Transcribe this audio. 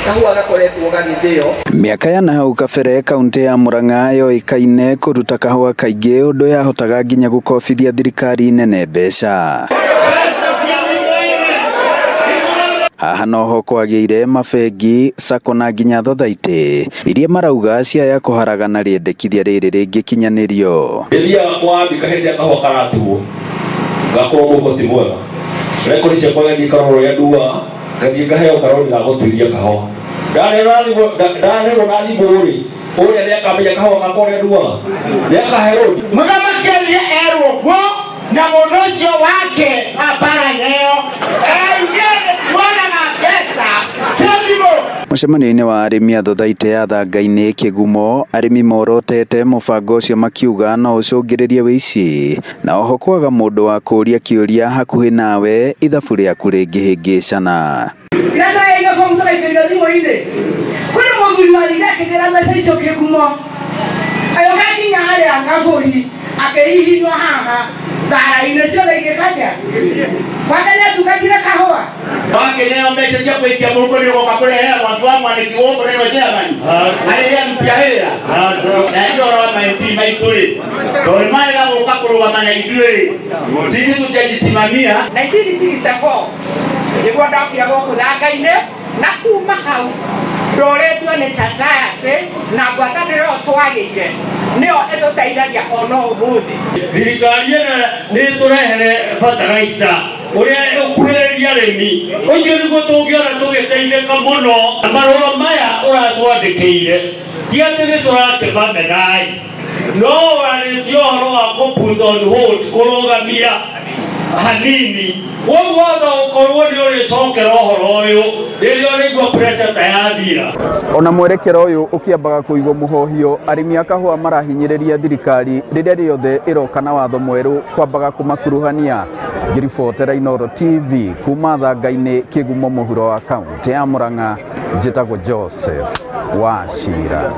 kahua gakoretwo gagithio. Miaka ya nahau kabere kaunti ya Murang'a yoikaine kuruta kahua kaingĩ ũndũ yahotaga nginya gũkobithia thirikari nene mbeca. Haha noho kwagĩire mabengi, sako na nginya thothaitĩ iria marauga ciaya kũharagana rĩendekithia rĩrĩ rĩngĩkinyanĩrio. Thiaga kwambika hĩndĩ ya kahua karatuo gakorwo mũhuko ti mwega, rekodi ciakwa ngathiĩ karoro rĩa ndua ngathiĩ ngaheo karori ga gũtuĩria kahua. Ndarerwo na thimũ-rĩ ũrĩa nĩakamenya kahua gakwa ũrĩa nduaga nĩakaheo. Mũthamaki erwo guo na mũndũ ũcio wake ambara neo Mũcemanio-inĩ wa arĩmi a thothaitĩ ya Thanga-inĩ Kĩgumo, arĩmi morotete mũbango ũcio makiuga no ũcũngĩrĩrie wĩici na oho kwaga mũndũ wa kũũria kĩũria hakuhĩ nawe ithabu rĩaku rĩngĩhĩngĩcana. Kũrĩ mũthuri wathire akĩgĩra mbeca icio Kĩgumo agĩgakinya harĩa Ngabũri akĩhihinywo haha thara-inĩ ciothe igĩkatĩa gwake nĩatungatire kahũa. Wakeneo mbeca cia kũikia mũhuko nĩũgoka kũrehera mwaki wa mwanĩki gũkũ nĩwe chairman arĩa aruti a wĩra na ndio wa MP maitũ-rĩ tondũ marega gũka kũrũgama na ithuĩ-rĩ sisi tutajisimamia. 1964 nĩguo ndokire gũkũ Thanga-inĩ na kuma hau ndoretwo nĩ society na ngwatanĩro twagĩire nĩyo ĩtũteithagia ona ũmũthĩ. Thirikari ĩno nĩtũrehere fertilizer ũrĩa ũkuhĩrĩria arĩmi, ũcio nĩguo tũngĩona tũgĩteithĩka mũno. Marũa maya ũratwandĩkĩire ti atĩ nĩtũrakĩma menai, no warĩtie ũhoro wa put on hold kũrũgamia hanini. Woguo watho ũkorwo nĩ ũrĩcokera ũhoro ũyũ rĩrĩa ũrĩigua pressure ta yathira. Ona mwerekero ũyũ ũkĩambaga kũigwo mũhohio, arĩmi a kahũa marahinyĩrĩria thirikari rĩrĩa rĩothe ĩroka na watho mwerũ kwambaga kũmakuruhania. Ngĩribotera Inooro TV kuma Thanga-inĩ Kĩgumo mũhuro wa kaunti ya Murang'a, njĩtagwo Joseph Wachira.